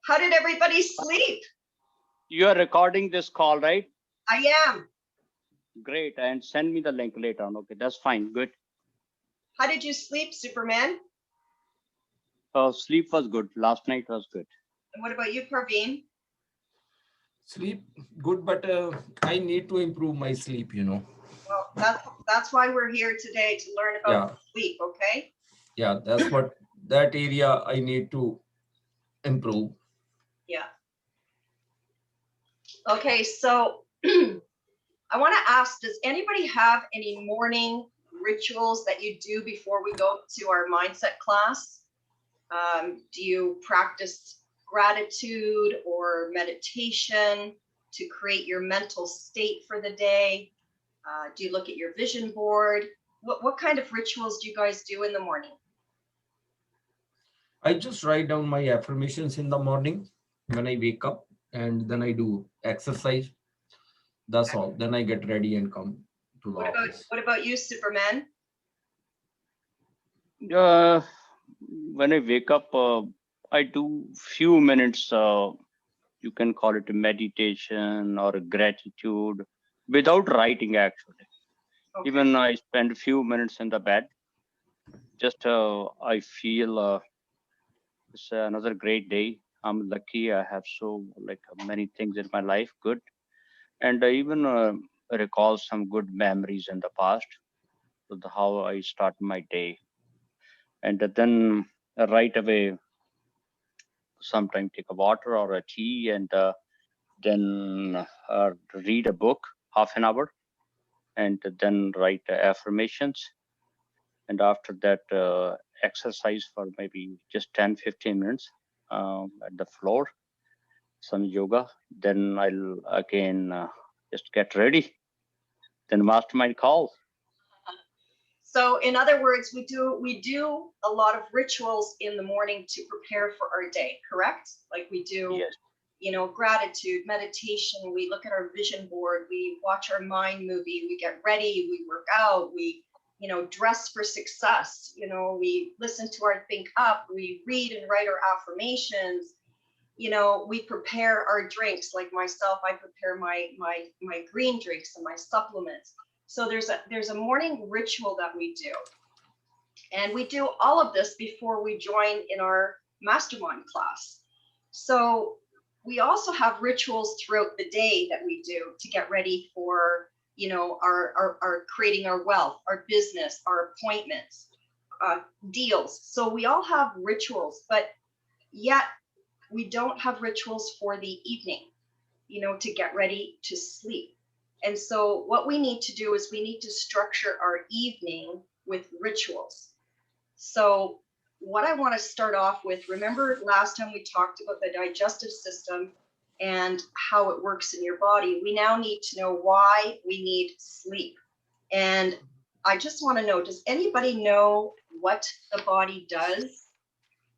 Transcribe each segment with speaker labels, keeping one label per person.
Speaker 1: How did everybody sleep?
Speaker 2: You are recording this call, right?
Speaker 1: I am.
Speaker 2: Great. And send me the link later on. Okay, that's fine. Good.
Speaker 1: How did you sleep, Superman?
Speaker 2: Sleep was good. Last night was good.
Speaker 1: And what about you, Parveen?
Speaker 3: Sleep good, but I need to improve my sleep, you know.
Speaker 1: Well, that's why we're here today, to learn about sleep, okay?
Speaker 3: Yeah, that's what, that area I need to improve.
Speaker 1: Yeah. Okay, so I want to ask, does anybody have any morning rituals that you do before we go to our mindset class? Do you practice gratitude or meditation to create your mental state for the day? Do you look at your vision board? What kind of rituals do you guys do in the morning?
Speaker 3: I just write down my affirmations in the morning when I wake up, and then I do exercise. That's all. Then I get ready and come to the office.
Speaker 1: What about you, Superman?
Speaker 2: When I wake up, I do few minutes. You can call it a meditation or a gratitude without writing, actually. Okay. Even I spend a few minutes in the bed. Just I feel it's another great day. I'm lucky. I have so many things in my life. Good. And I even recall some good memories in the past with how I start my day. And then right away, sometimes take a water or a tea, and then read a book, half an hour, and then write affirmations. And after that, exercise for maybe just 10-15 minutes at the floor, some yoga. Then I'll again just get ready. Then mastermind call.
Speaker 1: So in other words, we do a lot of rituals in the morning to prepare for our day, correct? Like we do, yes, you know, gratitude, meditation, we look at our vision board, we watch our mind movie, we get ready, we work out, we, you know, dress for success, you know, we listen to our think up, we read and write our affirmations, you know, we prepare our drinks. Like myself, I prepare my green drinks and my supplements. So there's a morning ritual that we do. And we do all of this before we join in our mastermind class. So we also have rituals throughout the day that we do to get ready for, you know, our creating our wealth, our business, our appointments, deals. So we all have rituals, but yet we don't have rituals for the evening, you know, to get ready to sleep. And so what we need to do is we need to structure our evening with rituals. So what I want to start off with, remember last time we talked about the digestive system and how it works in your body. We now need to know why we need sleep. And I just want to know, does anybody know what the body does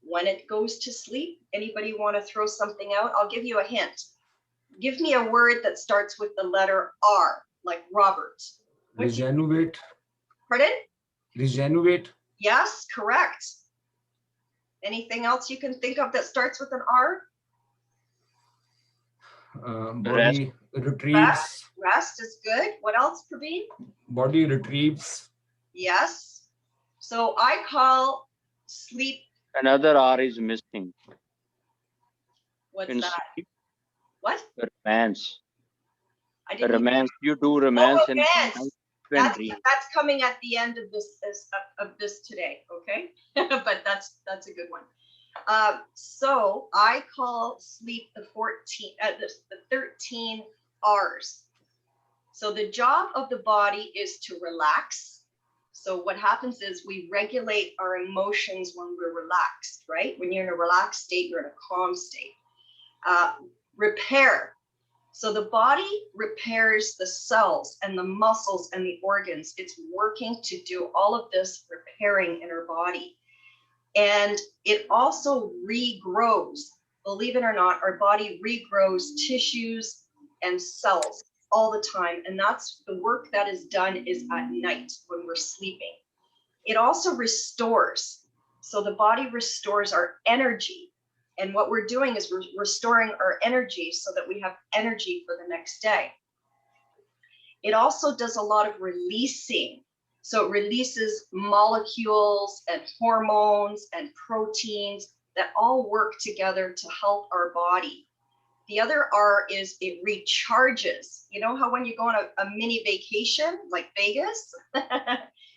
Speaker 1: when it goes to sleep? Anybody want to throw something out? I'll give you a hint. Give me a word that starts with the letter R, like Robert.
Speaker 3: Regenerate.
Speaker 1: Pardon?
Speaker 3: Regenerate.
Speaker 1: Yes, correct. Anything else you can think of that starts with an R?
Speaker 3: Body retrieves.
Speaker 1: Rest is good. What else, Praveen?
Speaker 3: Body retrieves.
Speaker 1: Yes. So I call sleep.
Speaker 2: Another R is missing.
Speaker 1: What's that?
Speaker 2: Sleep.
Speaker 1: What?
Speaker 2: Romance.
Speaker 1: Romance.
Speaker 2: You do romance.
Speaker 1: Oh, romance. That's coming at the end of this today, okay? But that's a good one. So I call sleep the 13 R's. So the job of the body is to relax. So what happens is we regulate our emotions when we're relaxed, right? When you're in a relaxed state, you're in a calm state. Repair. So the body repairs the cells and the muscles and the organs. It's working to do all of this repairing in our body. And it also regrows. Believe it or not, our body regrows tissues and cells all the time. And that's the work that is done is at night when we're sleeping. It also restores. So the body restores our energy. And what we're doing is we're restoring our energy so that we have energy for the next day. It also does a lot of releasing. So it releases molecules and hormones and proteins that all work together to help our body. The other R is it recharges. You know how when you go on a mini vacation, like Vegas,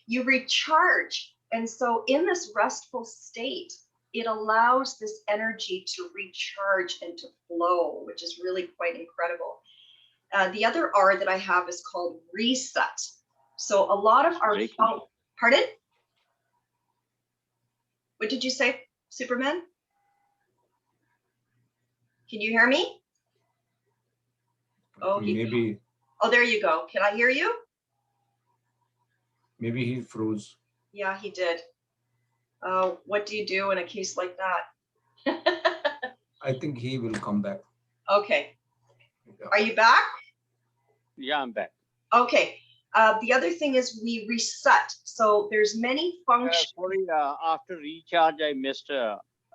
Speaker 1: you recharge. And so in this restful state, it allows this energy to recharge and to flow, which is really quite incredible. The other R that I have is called reset. So a lot of our, pardon? What did you say, Superman? Can you hear me? Oh,
Speaker 3: maybe.
Speaker 1: Oh, there you go. Can I hear you?
Speaker 3: Maybe he froze.
Speaker 1: Yeah, he did. What do you do in a case like that?
Speaker 3: I think he will come back.
Speaker 1: Okay.
Speaker 3: Yeah.
Speaker 1: Are you back?
Speaker 2: Yeah, I'm back.
Speaker 1: Okay. The other thing is we reset. So there's many functions.
Speaker 2: Sorry, after recharge, I missed.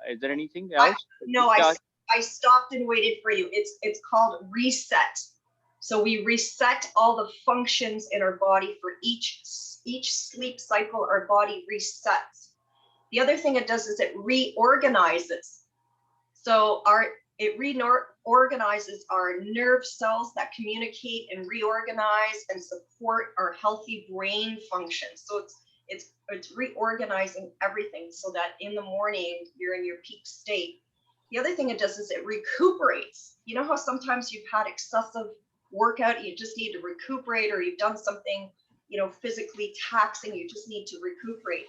Speaker 2: Is there anything else?
Speaker 1: No, I stopped and waited for you. It's called reset. So we reset all the functions in our body for each sleep cycle. Our body resets. The other thing it does is it reorganizes. So it reorganizes our nerve cells that communicate and reorganize and support our healthy brain function. So it's reorganizing everything so that in the morning you're in your peak state. The other thing it does is it recuperates. You know how sometimes you've had excessive workout, you just need to recuperate, or you've done something, you know, physically taxing, you just need to recuperate.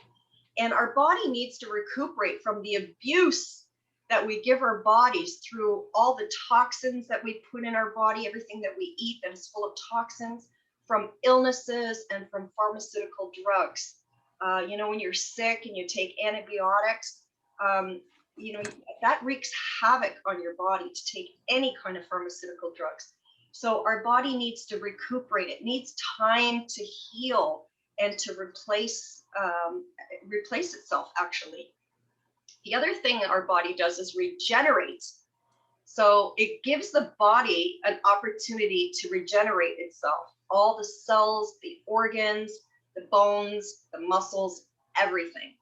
Speaker 1: And our body needs to recuperate from the abuse that we give our bodies through all the toxins that we put in our body, everything that we eat that is full of toxins, from illnesses and from pharmaceutical drugs. You know, when you're sick and you take antibiotics, you know, that wreaks havoc on your body to take any kind of pharmaceutical drugs. So our body needs to recuperate. It needs time to heal and to replace itself, actually. The other thing that our body does is regenerate. So it gives the body an opportunity to regenerate itself. All the cells, the organs, the bones, the muscles, everything.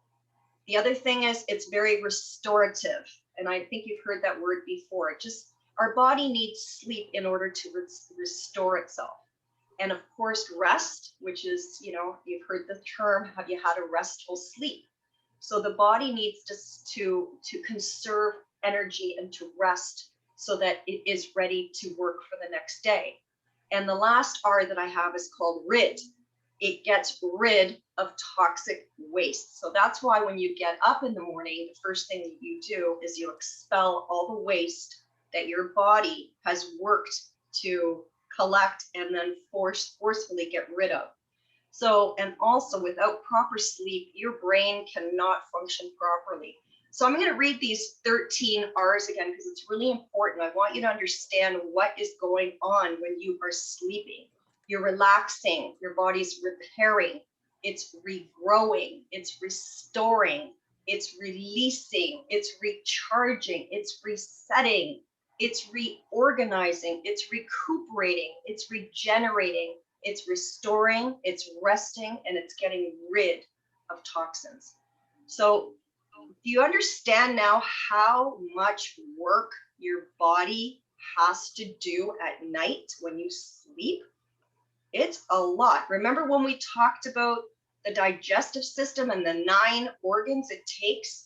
Speaker 1: The other thing is it's very restorative. And I think you've heard that word before. Our body needs sleep in order to restore itself. And of course, rest, which is, you know, you've heard the term, have you had a restful sleep? So the body needs to conserve energy and to rest so that it is ready to work for the next day. And the last R that I have is called rid. It gets rid of toxic waste. So that's why when you get up in the morning, the first thing that you do is you expel all the waste that your body has worked to collect and then forcefully get rid of. So, and also without proper sleep, your brain cannot function properly. So I'm going to read these 13 R's again because it's really important. I want you to understand what is going on when you are sleeping. You're relaxing, your body's repairing, it's regrowing, it's restoring, it's releasing, it's recharging, it's resetting, it's reorganizing, it's recuperating, it's regenerating, it's restoring, it's resting, and it's getting rid of toxins. So do you understand now how much work your body has to do at night when you sleep? It's a lot. Remember when we talked about the digestive system and the 9 organs it takes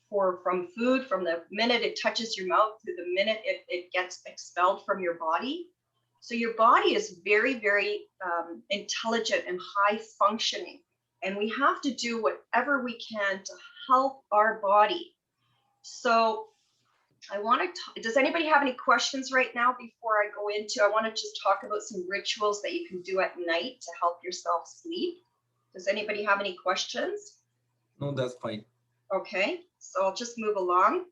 Speaker 1: from food, from the minute it touches your mouth to the minute it gets expelled from your body? So your body is very, very intelligent and high functioning. And we have to do whatever we can to help our body. So I want to, does anybody have any questions right now before I go into, I want to just talk about some rituals that you can do at night to help yourself sleep. Does anybody have any questions?
Speaker 3: No, that's fine.
Speaker 1: Okay, so I'll just move along.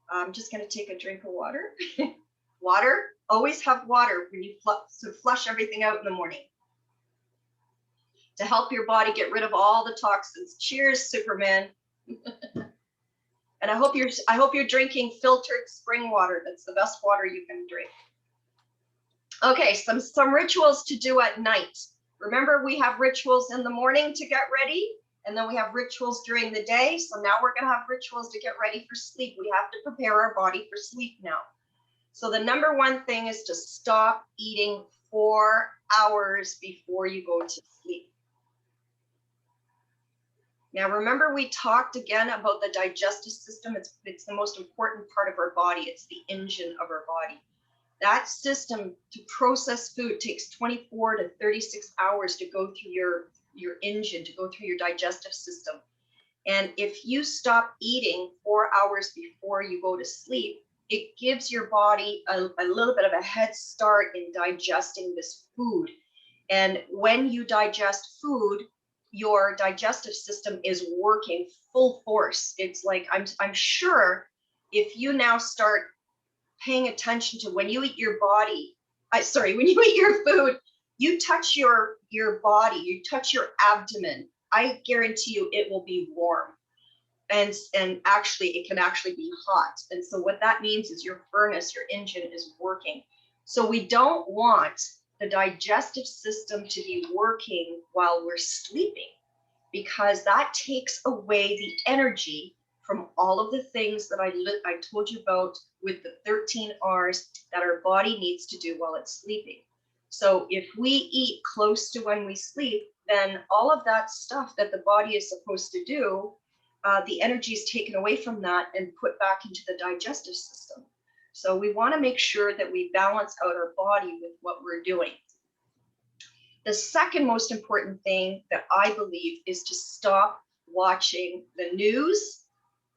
Speaker 1: I'm just going to take a drink of water. Water, always have water when you flush everything out in the morning to help your body get rid of all the toxins. Cheers, Superman. And I hope you're drinking filtered spring water. That's the best water you can drink. Okay, some rituals to do at night. Remember, we have rituals in the morning to get ready, and then we have rituals during the day. So now we're gonna have rituals to get ready for sleep. We have to prepare our body for sleep now. So the number one thing is to stop eating 4 hours before you go to sleep. Now, remember, we talked again about the digestive system. It's the most important part of our body. It's the engine of our body. That system to process food takes 24 to 36 hours to go through your engine, to go through your digestive system. And if you stop eating 4 hours before you go to sleep, it gives your body a little bit of a head start in digesting this food. And when you digest food, your digestive system is working full force. It's like, I'm sure if you now start paying attention to when you eat your body, when you eat your food, you touch your body, you touch your abdomen, I guarantee you it will be warm. And actually, it can actually be hot. And so what that means is your furnace, your engine is working. So we don't want the digestive system to be working while we're sleeping, because that takes away the energy from all of the things that I told you about with the 13 R's that our body needs to do while it's sleeping. So if we eat close to when we sleep, then all of that stuff that the body is supposed to do, the energy is taken away from that and put back into the digestive system. So we want to make sure that we balance out our body with what we're doing. The second most important thing that I believe is to stop watching the news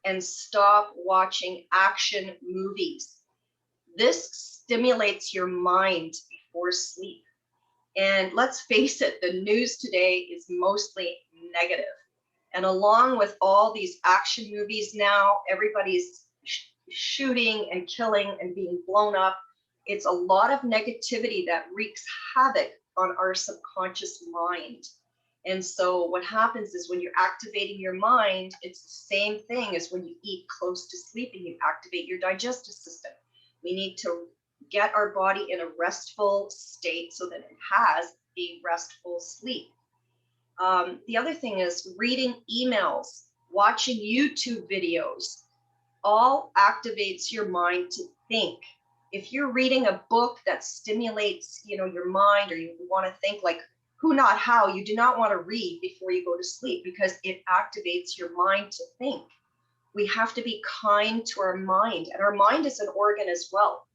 Speaker 1: and stop watching action movies. This stimulates your mind before sleep. And let's face it, the news today is mostly negative. And along with all these action movies now, everybody's shooting and killing and being blown up. It's a lot of negativity that wreaks havoc on our subconscious mind. And so what happens is when you're activating your mind, it's the same thing as when you eat close to sleeping, you activate your digestive system. We need to get our body in a restful state so that it has a restful sleep. The other thing is reading emails, watching YouTube videos, all activates your mind to think. If you're reading a book that stimulates, your mind, or you want to think like who, not how, you do not want to read before you go to sleep because it activates your mind to think. We have to be kind to our mind, and our mind is an organ as well,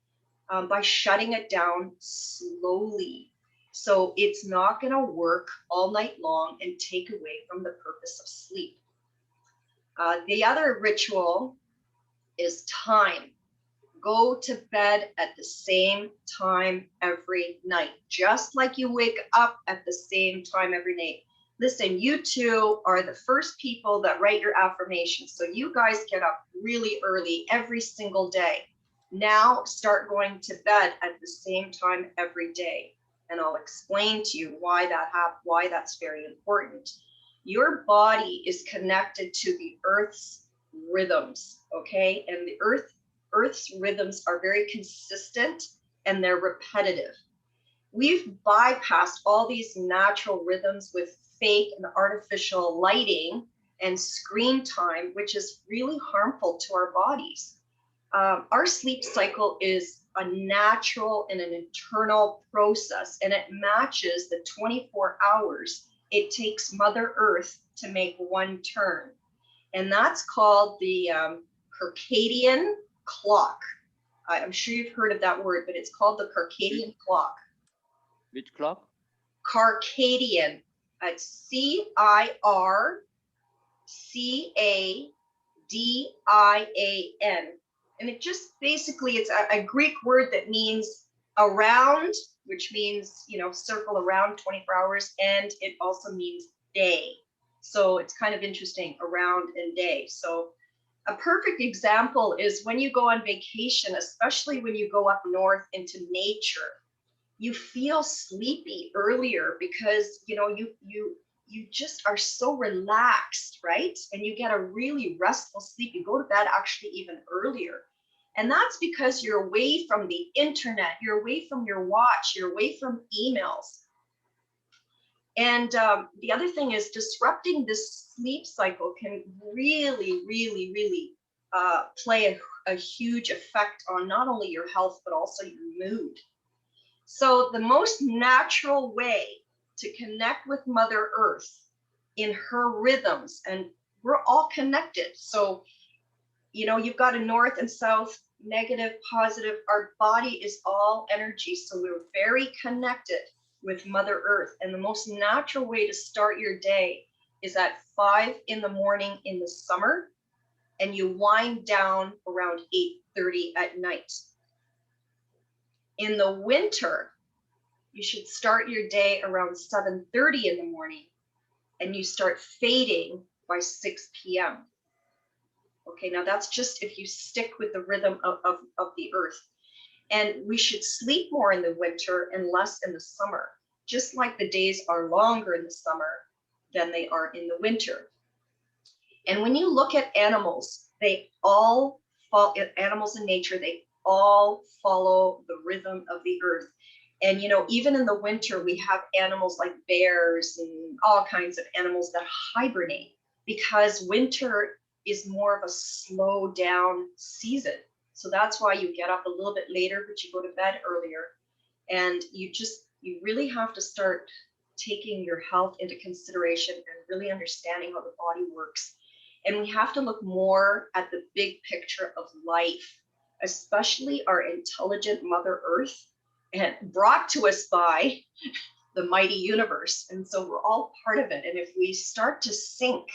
Speaker 1: by shutting it down slowly. So it's not going to work all night long and take away from the purpose of sleep. The other ritual is time. Go to bed at the same time every night, just like you wake up at the same time every night. Listen, you two are the first people that write your affirmations. So you guys get up really early every single day. Now start going to bed at the same time every day. And I'll explain to you why that's very important. Your body is connected to the Earth's rhythms, okay? And the Earth's rhythms are very consistent and they're repetitive. We've bypassed all these natural rhythms with fake and artificial lighting and screen time, which is really harmful to our bodies. Our sleep cycle is a natural and an internal process, and it matches the 24 hours it takes Mother Earth to make one turn. And that's called the circadian clock. I'm sure you've heard of that word, but it's called the circadian clock.
Speaker 2: Which clock?
Speaker 1: Circadian. It's CIRCADIAN. And it just basically, it's a Greek word that means around, which means, circle around 24 hours. And it also means day. So it's kind of interesting, around and day. So a perfect example is when you go on vacation, especially when you go up north into nature, you feel sleepy earlier because, you just are so relaxed, right? And you get a really restful sleep. You go to bed actually even earlier. And that's because you're away from the internet, you're away from your watch, you're away from emails. And the other thing is disrupting this sleep cycle can really, really, really play a huge effect on not only your health, but also your mood. So the most natural way to connect with Mother Earth in her rhythms, and we're all connected. So, you know, you've got a north and south, negative, positive. Our body is all energy. So we're very connected with Mother Earth. And the most natural way to start your day is at 5 in the morning in the summer, and you wind down around 8:30 at night. In the winter, you should start your day around 7:30 in the morning, and you start fading by 6 p.m. Okay, now that's just if you stick with the rhythm of the earth. And we should sleep more in the winter and less in the summer, just like the days are longer in the summer than they are in the winter. And when you look at animals, they all follow, animals in nature, they all follow the rhythm of the earth. And, you know, even in the winter, we have animals like bears and all kinds of animals that hibernate because winter is more of a slow down season. So that's why you get up a little bit later, but you go to bed earlier. And you really have to start taking your health into consideration and really understanding how the body works. And we have to look more at the big picture of life, especially our intelligent Mother Earth, and brought to us by the mighty universe. And so we're all part of it. And if we start to sync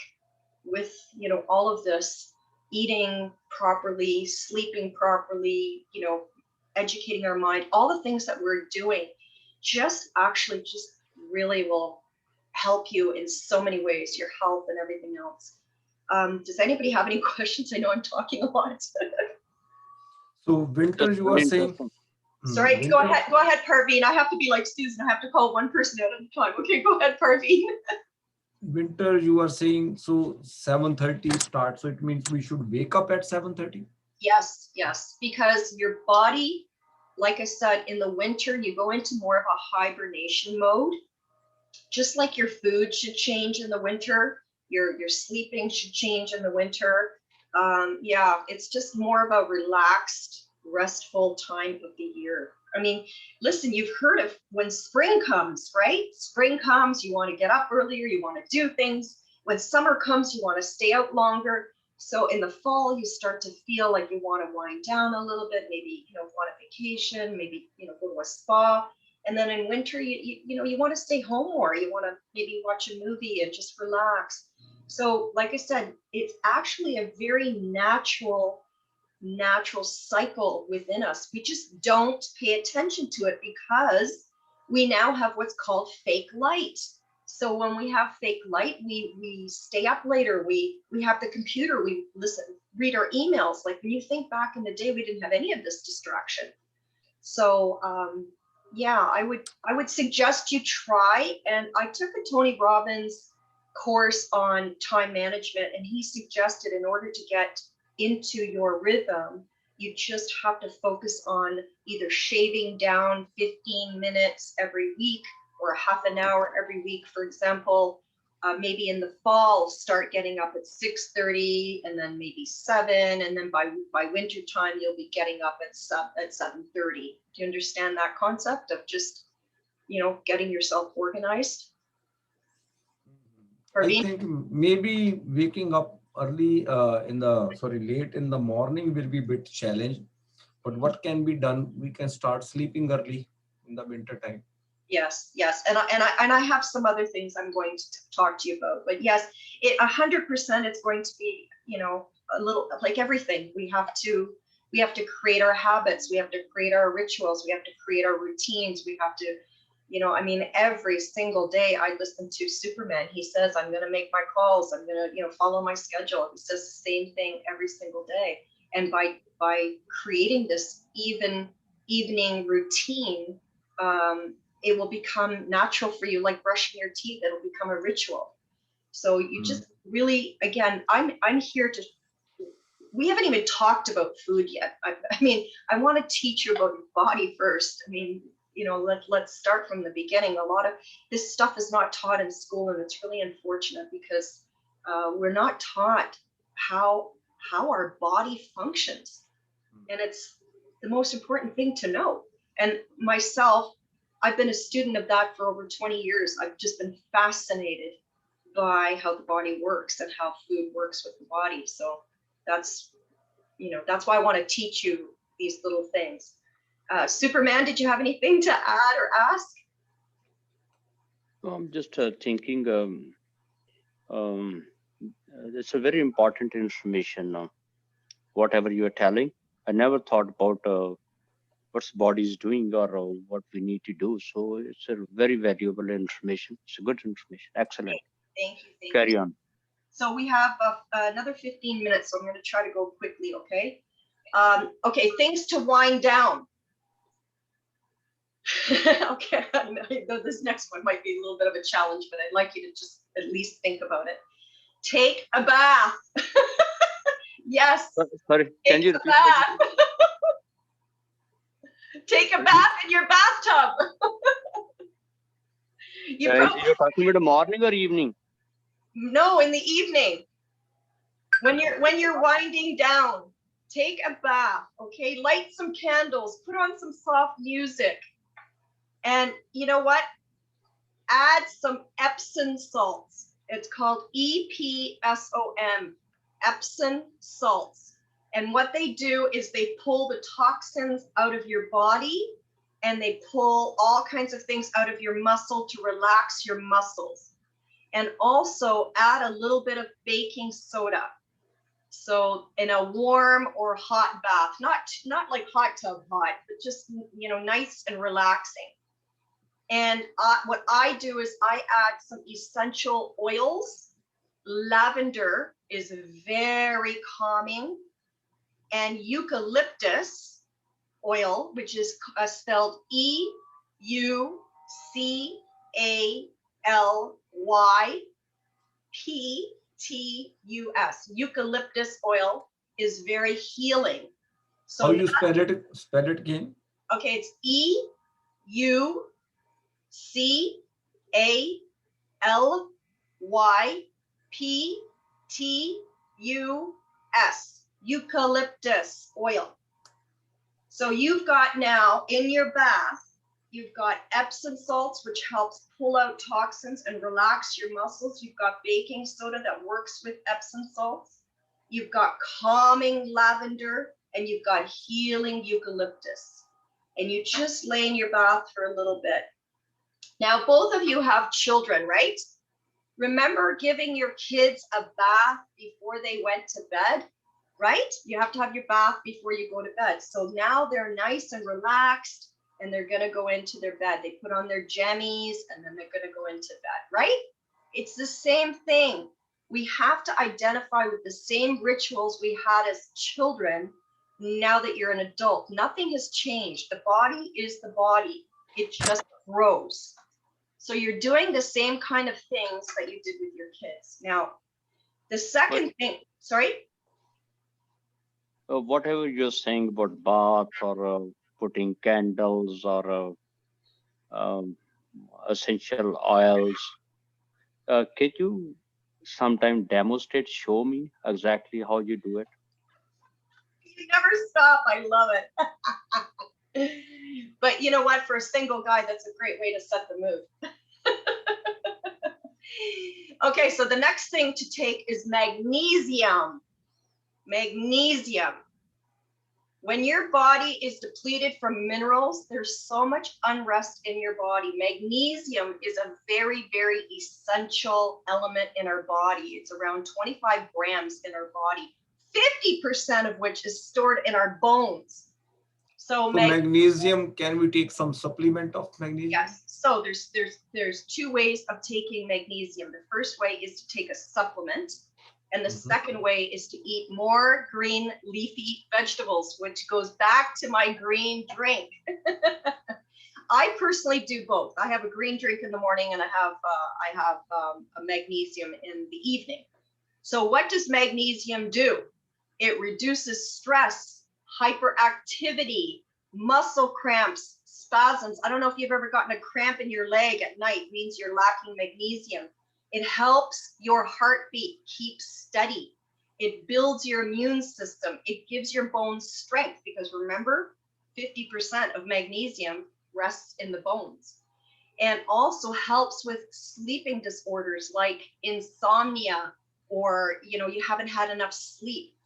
Speaker 1: with, you know, all of this, eating properly, sleeping properly, you know, educating our mind, all the things that we're doing just really will help you in so many ways, your health and everything else. Does anybody have any questions? I know I'm talking a lot.
Speaker 3: So winter,
Speaker 2: That's
Speaker 3: you
Speaker 2: very
Speaker 3: are saying.
Speaker 2: interesting.
Speaker 1: Sorry,
Speaker 3: Winter,
Speaker 1: go ahead, Parveen. I have to be like Susan. I have to call one person at a time. Okay, go ahead, Parveen.
Speaker 3: winter, you are saying, so 7:30 start. So it means we should wake up at 7:30.
Speaker 1: Yes, because your body, like I said, in the winter, you go into more of a hibernation mode. Just like your food should change in the winter, your sleeping should change in the winter. Yeah, it's just more of a relaxed, restful time of the year. I mean, listen, you've heard of when spring comes, right? Spring comes, you want to get up earlier, you want to do things. When summer comes, you want to stay out longer. So in the fall, you start to feel like you want to wind down a little bit, maybe, you know, want a vacation, maybe, you know, go to a spa. And then in winter, you want to stay home more. You want to maybe watch a movie and just relax. So like I said, it's actually a very natural cycle within us. We just don't pay attention to it because we now have what's called fake light. So when we have fake light, we stay up later. We have the computer. We read our emails. Like when you think back in the day, we didn't have any of this distraction. So yeah, I would suggest you try. And I took a Tony Robbins course on time management, and he suggested in order to get into your rhythm, you just have to focus on either shaving down 15 minutes every week or a half an hour every week. For example, maybe in the fall, start getting up at 6:30 and then maybe 7. And then by winter time, you'll be getting up at 7:30. Do you understand that concept of just, you know, getting yourself organized?
Speaker 3: I think maybe waking up early late in the morning will be a bit challenged. But what can be done? We can start sleeping early in the winter time.
Speaker 1: Yes, and I have some other things I'm going to talk to you about. But yes, 100% it's going to be, you know, a little like everything. We have to create our habits. We have to create our rituals. We have to create our routines. We have to, you know, I mean, every single day I listen to Superman. He says, I'm going to make my calls. I'm going to, you know, follow my schedule. He says the same thing every single day. And by creating this evening routine, it will become natural for you, like brushing your teeth. It'll become a ritual. So you just really, again, I'm here to, we haven't even talked about food yet. I mean, I want to teach you about your body first. I mean, you know, let's start from the beginning. A lot of this stuff is not taught in school, and it's really unfortunate because we're not taught how our body functions. And it's the most important thing to know. And myself, I've been a student of that for over 20 years. I've just been fascinated by how the body works and how food works with the body. So that's, you know, that's why I want to teach you these little things. Superman, did you have anything to add or ask?
Speaker 2: I'm just thinking, it's a very important information. Whatever you are telling, I never thought about what's body is doing or what we need to do. So it's a very valuable information. It's a good information. Excellent.
Speaker 1: Thank you.
Speaker 2: Carry on.
Speaker 1: So we have another 15 minutes, so I'm going to try to go quickly, okay? Okay, things to wind down. Okay, I know this next one might be a little bit of a challenge, but I'd like you to just at least think about it. Take a bath. Yes.
Speaker 2: Sorry, can you repeat?
Speaker 1: Take a bath in your bathtub.
Speaker 2: You're talking about the morning or evening?
Speaker 1: No, in the evening. When you're winding down, take a bath, okay? Light some candles, put on some soft music. And you know what? Add some Epsom salts. It's called EPSOM, Epsom salts. And what they do is they pull the toxins out of your body, and they pull all kinds of things out of your muscle to relax your muscles. And also add a little bit of baking soda. So in a warm or hot bath, not like hot tub hot, but just, you know, nice and relaxing. And what I do is I add some essential oils. Lavender is very calming, and eucalyptus oil, which is spelled EUCALYPTUS. Eucalyptus oil is very healing. So
Speaker 3: how you spell it? Spell it again.
Speaker 1: Okay, it's EUCALYPTUS. Eucalyptus oil. So you've got now in your bath, you've got Epsom salts, which helps pull out toxins and relax your muscles. You've got baking soda that works with Epsom salts. You've got calming lavender, and you've got healing eucalyptus. And you just lay in your bath for a little bit. Now, both of you have children, right? Remember giving your kids a bath before they went to bed, right? You have to have your bath before you go to bed. So now they're nice and relaxed, and they're going to go into their bed. They put on their jammies, and then they're going to go into bed, right? It's the same thing. We have to identify with the same rituals we had as children now that you're an adult. Nothing has changed. The body is the body. It just grows. So you're doing the same kind of things that you did with your kids. Now, the second thing, sorry?
Speaker 2: Whatever you're saying about bath or putting candles or essential oils, can you sometime demonstrate, show me exactly how you do it?
Speaker 1: You never stop. I love it. But you know what? For a single guy, that's a great way to set the mood. Okay, so the next thing to take is magnesium. Magnesium. When your body is depleted from minerals, there's so much unrest in your body. Magnesium is a very, very essential element in our body. It's around 25 grams in our body, 50% of which is stored in our bones. So
Speaker 3: magnesium, can we take some supplement of magnesium?
Speaker 1: Yes. So there's two ways of taking magnesium. The first way is to take a supplement. And the second way is to eat more green leafy vegetables, which goes back to my green drink. I personally do both. I have a green drink in the morning and I have a magnesium in the evening. So what does magnesium do? It reduces stress, hyperactivity, muscle cramps, spasms. I don't know if you've ever gotten a cramp in your leg at night, it means you're lacking magnesium. It helps your heartbeat keep steady. It builds your immune system. It gives your bones strength because remember, 50% of magnesium rests in the bones, and also helps with sleeping disorders like insomnia, or you haven't had enough sleep.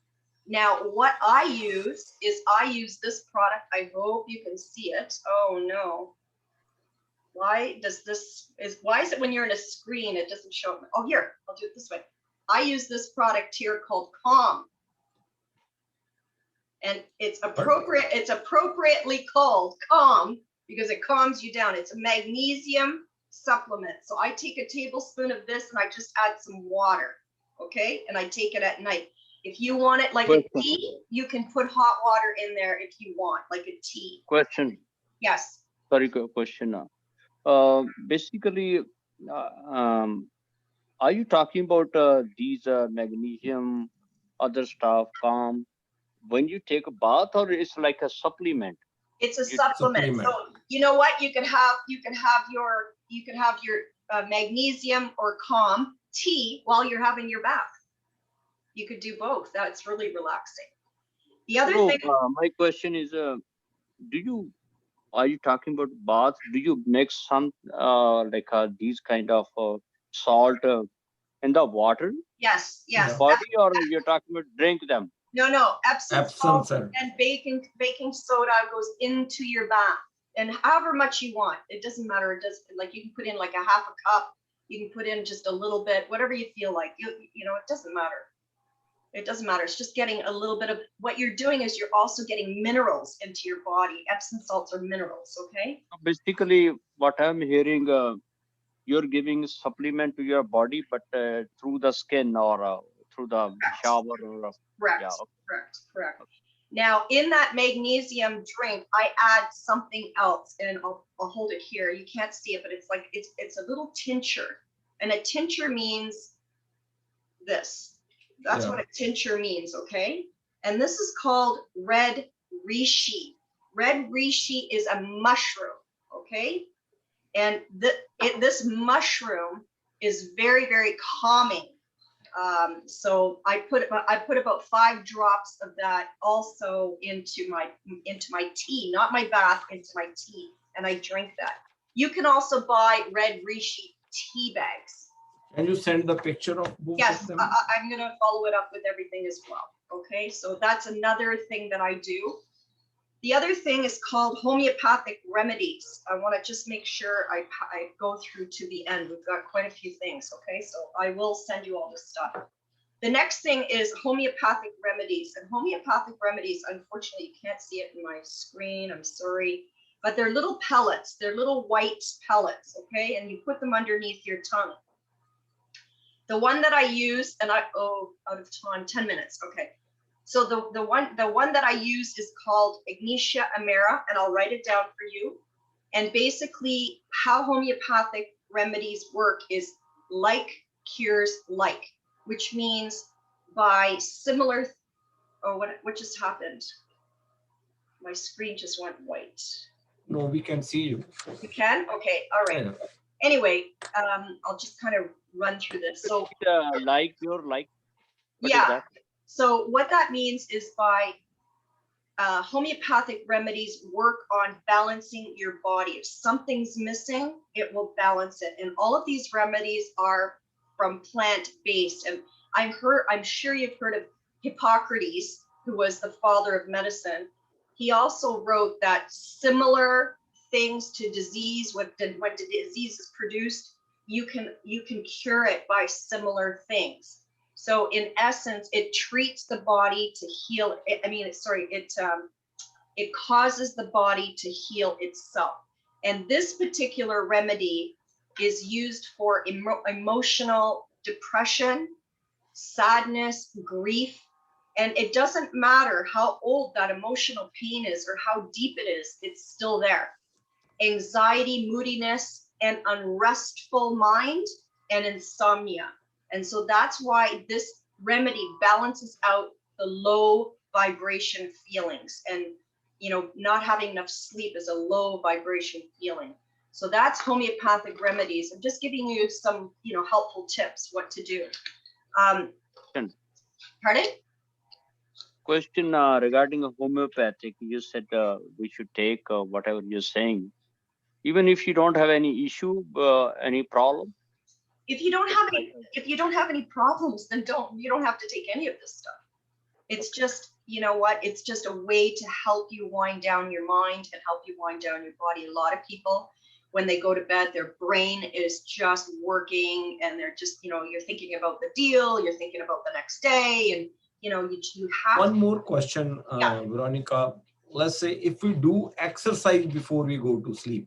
Speaker 1: Now what I use is I use this product. I hope you can see it. Oh no, why is it when you're in a screen it doesn't show up? Oh, here, I'll do it this way. I use this product here called Calm, and it's appropriately called Calm because it calms you down. It's a magnesium supplement. So I take a tablespoon of this and I just add some water, okay? And I take it at night. If you want it like a tea, you can put hot water in there if you want, like a tea.
Speaker 2: Question.
Speaker 1: Yes.
Speaker 2: Sorry, question now. Basically, are you talking about these magnesium, other stuff, calm, when you take a bath, or it's like a supplement?
Speaker 1: It's a supplement. So you know what? You can have your magnesium or Calm tea while you're having your bath. You could do both. That's really relaxing. The other thing.
Speaker 2: My question is, are you talking about bath? Do you mix some these kind of salt in the water?
Speaker 1: Yes.
Speaker 2: Body, or you're talking about drink them?
Speaker 1: No. Epsom salt and baking soda goes into your bath, and however much you want. It doesn't matter. It does, like, you can put in like a half a cup. You can put in just a little bit, whatever you feel like. It doesn't matter. It doesn't matter. It's just getting a little bit of what you're doing is you're also getting minerals into your body. Epsom salts are minerals, okay?
Speaker 2: So basically, what I'm hearing, you're giving supplement to your body, but through the skin or through the shower. Or,
Speaker 1: correct.
Speaker 2: Yeah, okay.
Speaker 1: Correct. Now, in that magnesium drink, I add something else, and I'll hold it here. You can't see it, but it's like it's a little tincture, and a tincture means this. That's what a tincture means, okay? And this is called red reishi. Red reishi is a mushroom, okay? And this mushroom is very, very calming. So I put about 5 drops of that also into my tea, not my bath, into my tea, and I drink that. You can also buy red reishi tea bags.
Speaker 3: Can you send the picture of both of them?
Speaker 1: I'm going to follow it up with everything as well. Okay, so that's another thing that I do. The other thing is called homeopathic remedies. I want to just make sure I go through to the end. We've got quite a few things, okay? So I will send you all this stuff. The next thing is homeopathic remedies. And homeopathic remedies, unfortunately, you can't see it in my screen. I'm sorry. But they're little pellets. They're little white pellets, okay? And you put them underneath your tongue. The one that I use, and out of time, 10 minutes, okay. So the one that I use is called Ignitia Amera, and I'll write it down for you. And basically how homeopathic remedies work is like cures like, which means by similar, what just happened? My screen just went white.
Speaker 3: No, we can see you.
Speaker 1: You can? Okay, all right. Yeah. Anyway, I'll just kind of run through this. So yeah. So what that means is by homeopathic remedies work on balancing your body. If something's missing, it will balance it. And all of these remedies are from plant-based. And I'm sure you've heard of Hippocrates, who was the father of medicine. He also wrote that similar things to disease, when disease is produced, you can cure it by similar things. So in essence, it treats the body to heal. It causes the body to heal itself. And this particular remedy is used for emotional depression, sadness, grief. And it doesn't matter how old that emotional pain is or how deep it is, it's still there. anxiety, moodiness, and unrestful mind, and insomnia. And so that's why this remedy balances out the low vibration feelings. And, you know, not having enough sleep is a low vibration feeling. So that's homeopathic remedies. I'm just giving you some, you know, helpful tips what to do. Pardon?
Speaker 2: Question regarding a homeopathic. You said we should take whatever you're saying, even if you don't have any issue, any problem.
Speaker 1: If you don't have any problems, then you don't have to take any of this stuff. It's just, you know what, it's just a way to help you wind down your mind and help you wind down your body. A lot of people, when they go to bed, their brain is just working, and they're just, you know, you're thinking about the deal, you're thinking about the next day, and you know, you have.
Speaker 3: One more question, Veronica. Let's say if we do exercise before we go to sleep,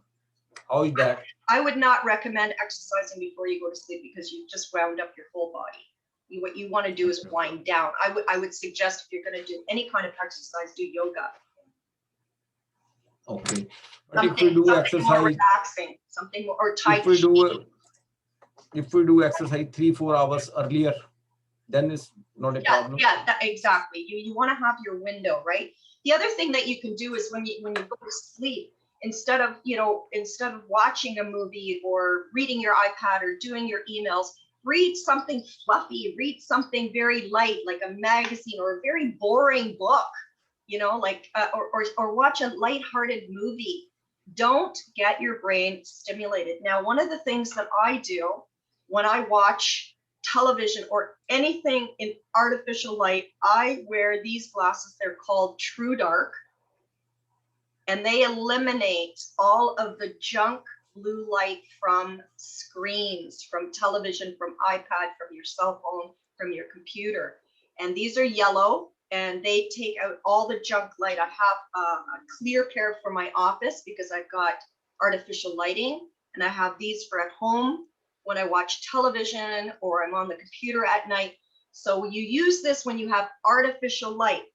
Speaker 3: how is that?
Speaker 1: I would not recommend exercising before you go to sleep, because you just wound up your whole body. What you want to do is wind down. I would suggest, if you're going to do any kind of exercise, do yoga.
Speaker 3: Okay. But if we do exercise,
Speaker 1: more relaxing, something more, or Tai Chi.
Speaker 3: If we do exercise 3-4 hours earlier, then it's not a problem.
Speaker 1: Yeah, exactly. You want to have your window, right? The other thing that you can do is when you go to sleep, instead of watching a movie or reading your iPad or doing your emails, read something fluffy, read something very light, like a magazine, or a very boring book, you know, like, or watch a lighthearted movie. Don't get your brain stimulated. Now, one of the things that I do when I watch television or anything in artificial light, I wear these glasses. They're called True Dark, and they eliminate all of the junk blue light from screens, from television, from iPad, from your cell phone, from your computer. And these are yellow, and they take out all the junk light. I have a clear pair for my office because I've got artificial lighting, and I have these for at home when I watch television or I'm on the computer at night. So you use this when you have artificial light.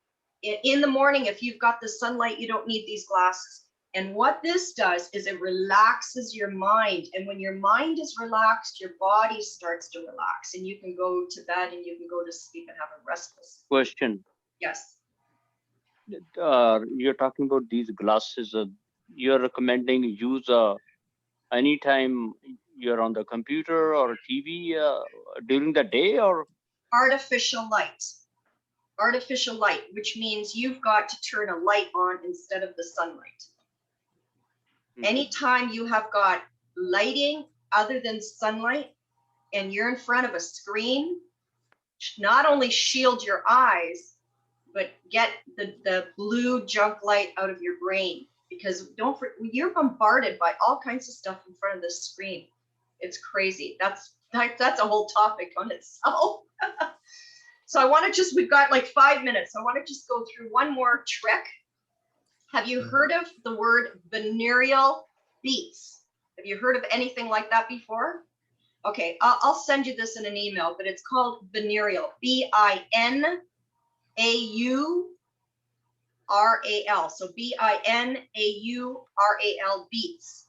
Speaker 1: In the morning, if you've got the sunlight, you don't need these glasses. And what this does is it relaxes your mind. And when your mind is relaxed, your body starts to relax, and you can go to bed and you can go to sleep and have a restful sleep.
Speaker 2: Question.
Speaker 1: Yes.
Speaker 2: You're talking about these glasses. You're recommending use anytime you're on the computer or TV during the day, or?
Speaker 1: Artificial light. Artificial light, which means you've got to turn a light on instead of the sunlight. Anytime you have got lighting other than sunlight and you're in front of a screen, not only shield your eyes, but get the blue junk light out of your brain, because you're bombarded by all kinds of stuff in front of the screen. It's crazy. That's a whole topic on itself. So we've got like 5 minutes. I want to just go through one more trick. Have you heard of the word venereal beets? Have you heard of anything like that before? Okay, I'll send you this in an email, but it's called venereal, BINAURAL. So BINAURAL beets.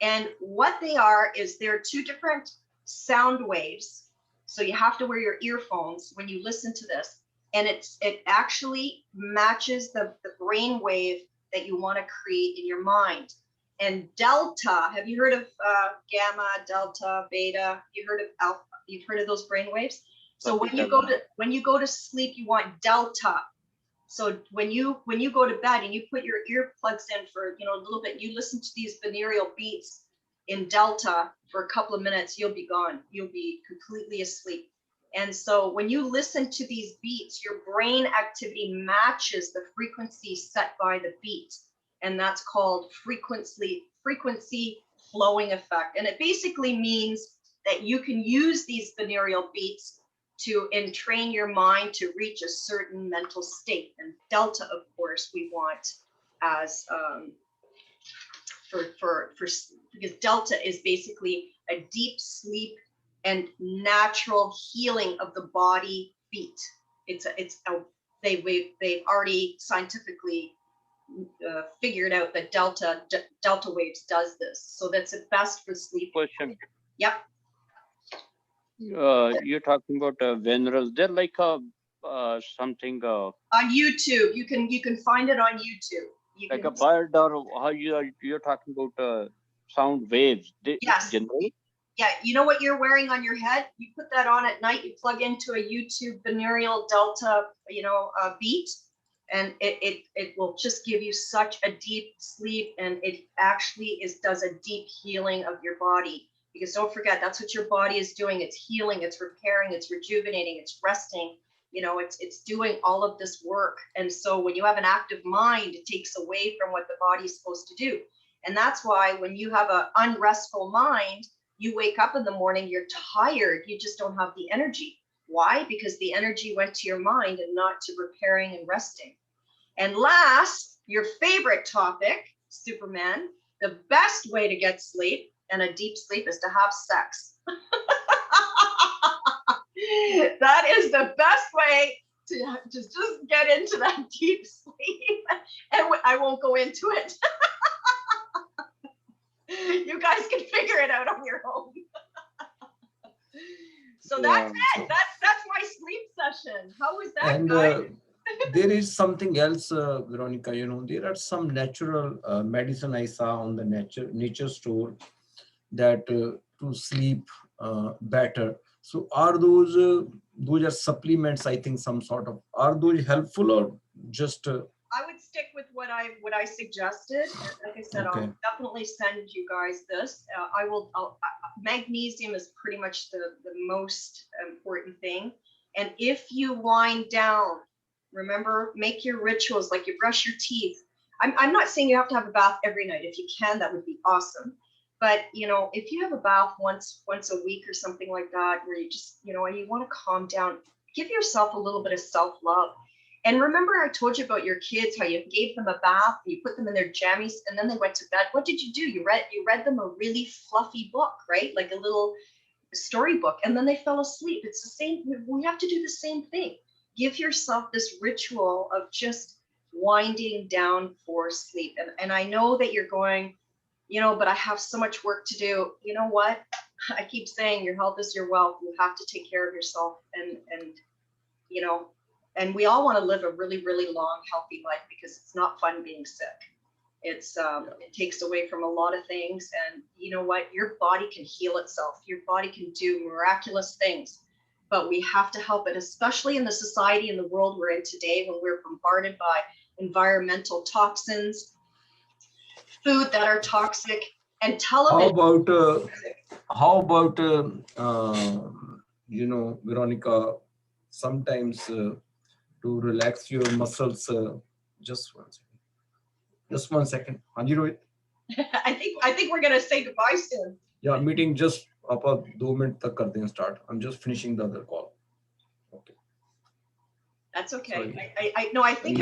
Speaker 1: And what they are is they're two different sound waves. So you have to wear your earphones when you listen to this. And it actually matches the brain wave that you want to create in your mind. And delta, have you heard of gamma, delta, beta? You've heard of alpha? You've heard of those brain waves? So when you go to sleep, you want delta. So when you go to bed and you put your earplugs in for a little bit, you listen to these venereal beets in delta for a couple of minutes, you'll be gone. You'll be completely asleep. And so when you listen to these beats, your brain activity matches the frequency set by the beat. And that's called frequency flowing effect. And it basically means that you can use these venereal beats to entrain your mind to reach a certain mental state. And delta, of course, we want as because delta is basically a deep sleep and natural healing of the body beat. They've already scientifically figured out that delta waves does this. So that's the best for sleep.
Speaker 2: Question.
Speaker 1: Yep.
Speaker 2: You're talking about venerals. They're like something
Speaker 1: on YouTube. You can find it on YouTube.
Speaker 2: Like a bird, or how you're talking about sound waves.
Speaker 1: Yes.
Speaker 2: Generally?
Speaker 1: Yeah, you know what you're wearing on your head? You put that on at night, you plug into a YouTube binaural delta, beat, and it will just give you such a deep sleep, and it actually does a deep healing of your body. Because don't forget, that's what your body is doing. It's healing, it's repairing, it's rejuvenating, it's resting. It's doing all of this work. And so when you have an active mind, it takes away from what the body is supposed to do. And that's why when you have an unrestful mind, you wake up in the morning, you're tired, you just don't have the energy. Why? Because the energy went to your mind and not to repairing and resting. And last, your favorite topic, Superman, the best way to get sleep and a deep sleep is to have sex. That is the best way to just get into that deep sleep. And I won't go into it. You guys can figure it out on your own. So that's it. That's my sleep session. How was that,
Speaker 3: And
Speaker 1: guys?
Speaker 3: there is something else, Veronica. There are some natural medicine I saw on the nature store that to sleep better. So are those are supplements? I think some sort of. Are those helpful or just?
Speaker 1: I would stick with what I suggested. Like I said,
Speaker 3: Okay.
Speaker 1: I'll definitely send you guys this. Magnesium is pretty much the most important thing. And if you wind down, remember, make your rituals, like you brush your teeth. I'm not saying you have to have a bath every night. If you can, that would be awesome. But if you have a bath once a week or something like that, where you just and you want to calm down, give yourself a little bit of self-love. And remember, I told you about your kids, how you gave them a bath, you put them in their jammies, and then they went to bed. What did you do? You read them a really fluffy book, right? Like a little storybook, and then they fell asleep. It's the same. We have to do the same thing. Give yourself this ritual of just winding down for sleep. And I know that you're going, but I have so much work to do. You know what? I keep saying your health is your wealth. You have to take care of yourself, and and we all want to live a really, really long, healthy life, because it's not fun being sick. It takes away from a lot of things. And you know what? Your body can heal itself. Your body can do miraculous things, but we have to help it, especially in the society and the world we're in today, when we're bombarded by environmental toxins, food that are toxic, and television.
Speaker 3: How about Veronica, sometimes to relax your muscles, just 1 second. Hanji Rohit?
Speaker 1: I think we're gonna say goodbye soon.
Speaker 3: Yeah, meeting just about 2 minutes tak karte hain start. I'm just finishing the other call. Okay.
Speaker 1: That's okay.
Speaker 3: Sorry.
Speaker 1: I think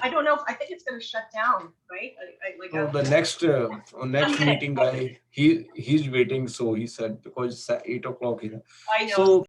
Speaker 1: I don't know. I think it's gonna shut down, right?
Speaker 3: The next meeting guy, he's waiting. So he said, because it's 8 o'clock here.
Speaker 1: I know.
Speaker 3: So